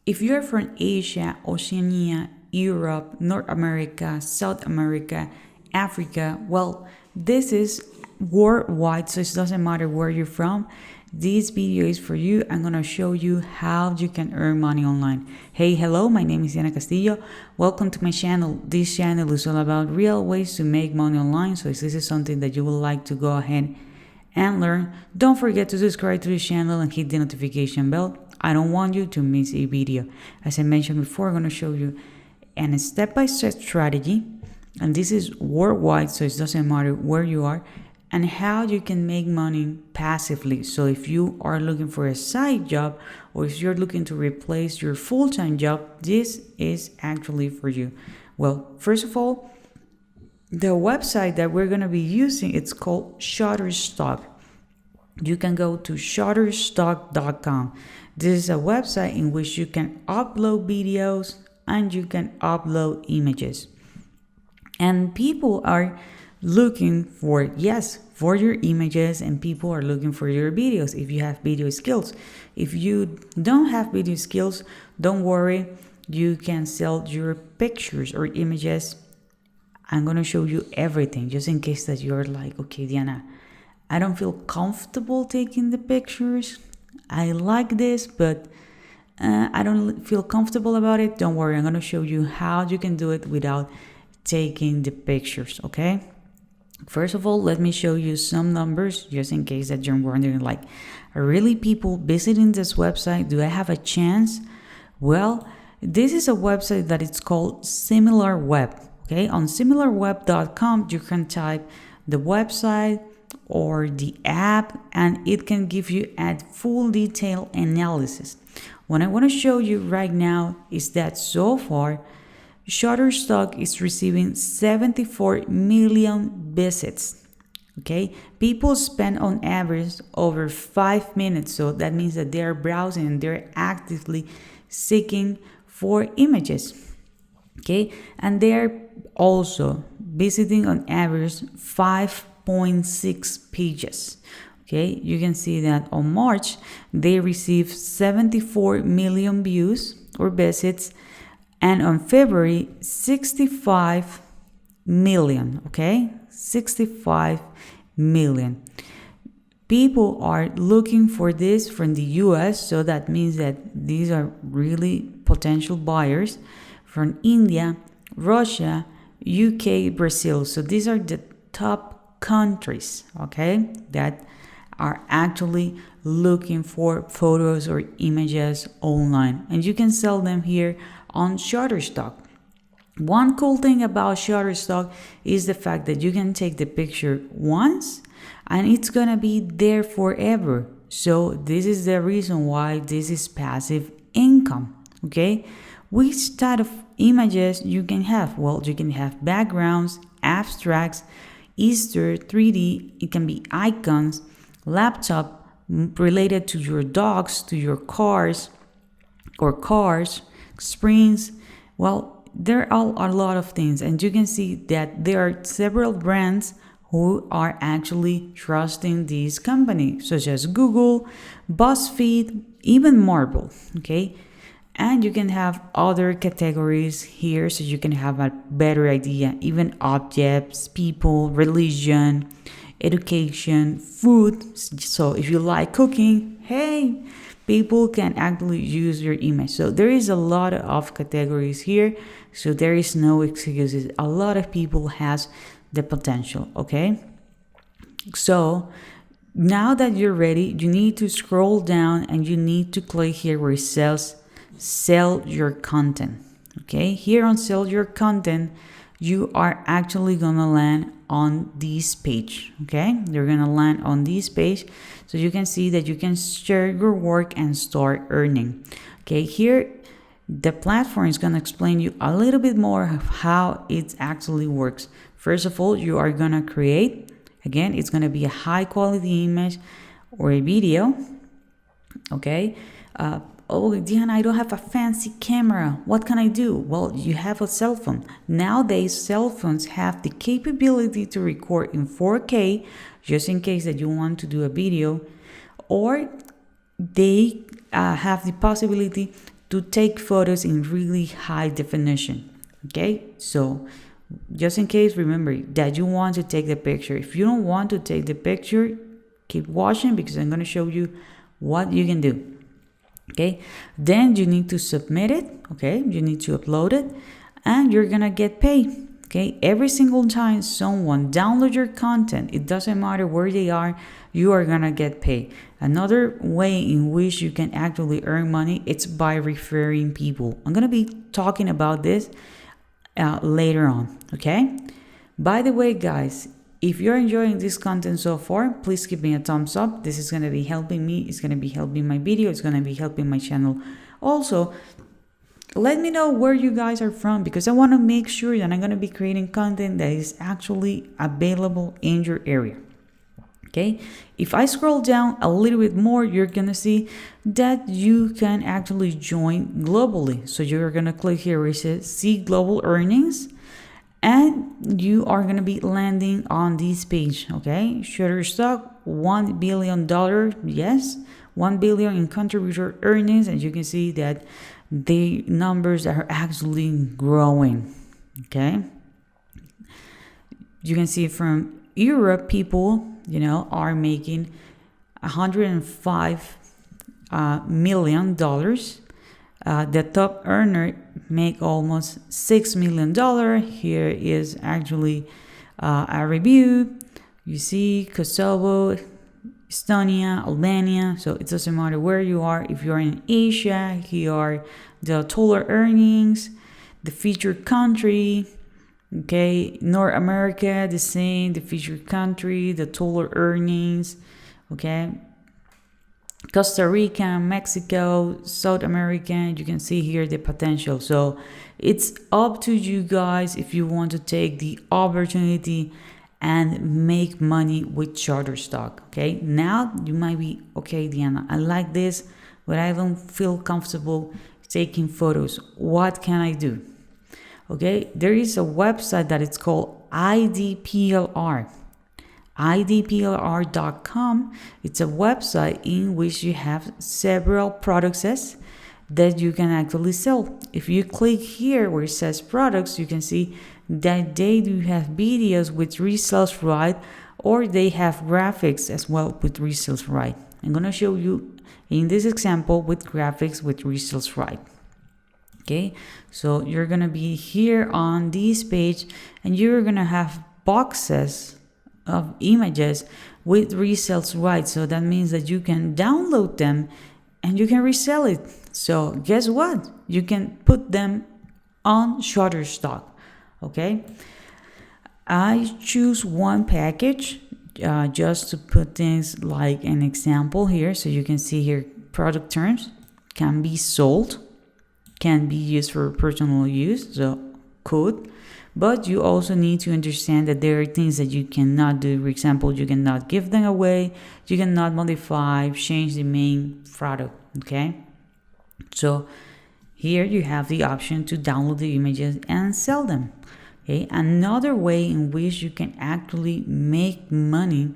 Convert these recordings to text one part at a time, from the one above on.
if you're from Asia, Oceania, Europe, North America, South America, Africa, well, this is worldwide, so it doesn't matter where you're from. This video is for you. I'm gonna show you how you can earn money online. Hey, hello, my name is Diana Castillo. Welcome to my channel. This channel is all about real ways to make money online. So if this is something that you would like to go ahead and learn, don't forget to subscribe to the channel and hit the notification bell. I don't want you to miss a video. As I mentioned before, I'm going to show you a step-by-step strategy, and this is worldwide, so it doesn't matter where you are, and how you can make money passively. So if you are looking for a side job, or if you're looking to replace your full-time job, this is actually for you. Well, first of all, the website that we're going to be using, it's called Shutterstock. You can go to shutterstock.com. This is a website in which you can upload videos and you can upload images. And people are looking for your images, and people are looking for your videos if you have video skills. If you don't have video skills, don't worry. You can sell your pictures or images. I'm going to show you everything just in case that you're like, okay, Diana, I don't feel comfortable taking the pictures. I like this, but I don't feel comfortable about it. Don't worry, I'm going to show you how you can do it without taking the pictures, okay? First of all, let me show you some numbers just in case that you're wondering, like, are really people visiting this website? Do I have a chance? Well, this is a website that it's called SimilarWeb. Okay, on similarweb.com, you can type the website or the app, and it can give you a full detailed analysis. What I want to show you right now is that so far, Shutterstock is receiving 74 million visits. Okay, people spend on average over 5 minutes, so that means that they're browsing and they're actively seeking for images. Okay, and they're also visiting on average 5.6 pages. Okay, you can see that on March they received 74 million views or visits, and on February 65 million. Okay, 65 million. People are looking for this from the US, so that means that these are really potential buyers from India, Russia, UK, Brazil. So these are the top countries, okay, that are actually looking for photos or images online. And you can sell them here on Shutterstock. One cool thing about Shutterstock is the fact that you can take the picture once and it's gonna be there forever. So this is the reason why this is passive income, okay? Which type of images you can have? Well, you can have backgrounds, abstracts, Easter, 3D, it can be icons, laptop related to your dogs, to your cars, or cars, screens. Well, there are a lot of things, and you can see that there are several brands who are actually trusting this company, such as Google, BuzzFeed, even Marvel, okay? And you can have other categories here so you can have a better idea, even objects, people, religion, education, food. So if you like cooking, hey, people can actually use your image. So there is a lot of categories here, so there is no excuses. A lot of people has the potential, okay? So now that you're ready, you need to scroll down and you need to click here where it says sell your content. Okay, here on sell your content, you are actually gonna land on this page. Okay, you're gonna land on this page, so you can see that you can share your work and start earning. Okay, here the platform is gonna explain you a little bit more of how it actually works. First of all, you are gonna create, again, it's gonna be a high quality image or a video. Okay, oh, Diana, I don't have a fancy camera. What can I do? Well, you have a cell phone. Nowadays, cell phones have the capability to record in 4K, just in case that you want to do a video, or they have the possibility to take photos in really high definition. Okay, so just in case, remember that you want to take the picture. If you don't want to take the picture, keep watching, because I'm going to show you what you can do. Okay, then you need to submit it. Okay, you need to upload it, and you're gonna get paid. Okay, every single time someone downloads your content, it doesn't matter where they are, you are gonna get paid. Another way in which you can actually earn money, it's by referring people. I'm gonna be talking about this later on. Okay, by the way, guys, if you're enjoying this content so far, please give me a thumbs up. This is going to be helping me. It's going to be helping my video. It's going to be helping my channel. Also, let me know where you guys are from, because I want to make sure that I'm going to be creating content that is actually available in your area. Okay, if I scroll down a little bit more, you're going to see that you can actually join globally. So you're going to click here where it says see global earnings. And you are going to be landing on this page. Okay, Shutterstock, $1 billion. Yes, $1 billion in contributor earnings. And you can see that the numbers are actually growing. Okay, you can see from Europe, people, are making $105 million. The top earner make almost $6 million. Here is actually a review. You see Kosovo, Estonia, Albania. So it doesn't matter where you are. If you're in Asia, here are the total earnings, the featured country. Okay, North America, the same, the featured country, the total earnings. Okay, Costa Rica, Mexico, South America, you can see here the potential. So it's up to you guys if you want to take the opportunity and make money with Shutterstock. Okay, now you might be, okay, Diana, I like this, but I don't feel comfortable taking photos. What can I do? Okay, there is a website that it's called IDPLR. idplr.com. It's a website in which you have several products that you can actually sell. If you click here where it says products, you can see that they do have videos with resales right, or they have graphics as well with resales right. I'm going to show you in this example with graphics with resales right. Okay, so you're going to be here on this page, and you're going to have boxes of images with resales rights. So that means that you can download them and you can resell it. So guess what? You can put them on Shutterstock. Okay, I choose one package just to put things like an example here. So you can see here product terms can be sold, can be used for personal use, so could. But you also need to understand that there are things that you cannot do. For example, you cannot give them away. You cannot modify, change the main product. Okay. So here you have the option to download the images and sell them. Okay. Another way in which you can actually make money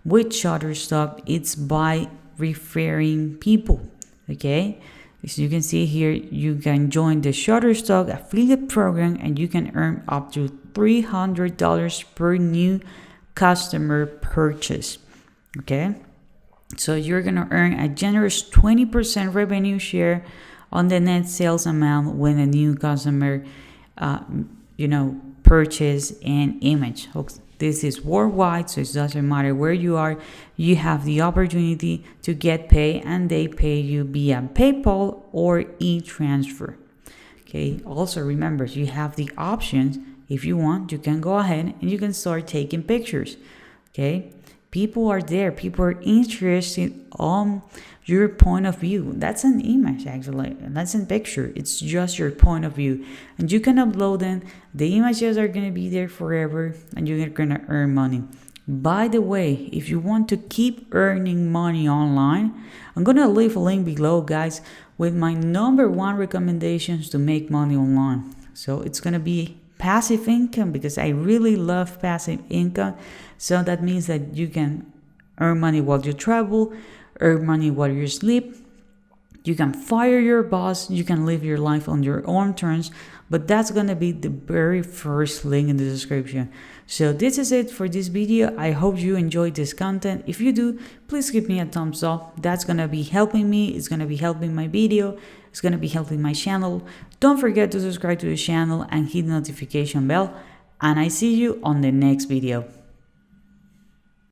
with Shutterstock, it's by referring people. Okay. So you can see here, you can join the Shutterstock affiliate program and you can earn up to $300 per new customer purchase. Okay, so you're gonna earn a generous 20% revenue share on the net sales amount when a new customer, purchase an image. This is worldwide, so it doesn't matter where you are. You have the opportunity to get paid, and they pay you via PayPal or e-transfer. Okay. Also remember, you have the options. If you want, you can go ahead and you can start taking pictures. Okay. People are there. People are interested on your point of view. That's an image, actually. That's a picture. It's just your point of view. And you can upload them. The images are going to be there forever, and you're going to earn money. By the way, if you want to keep earning money online, I'm going to leave a link below, guys, with my #1 recommendations to make money online. So it's going to be passive income, because I really love passive income. So that means that you can earn money while you travel, earn money while you sleep. You can fire your boss, you can live your life on your own terms, but that's gonna be the very first link in the description. So this is it for this video. I hope you enjoyed this content. If you do, please give me a thumbs up. That's gonna be helping me, it's gonna be helping my video, it's gonna be helping my channel. Don't forget to subscribe to the channel and hit the notification bell, and I see you on the next video.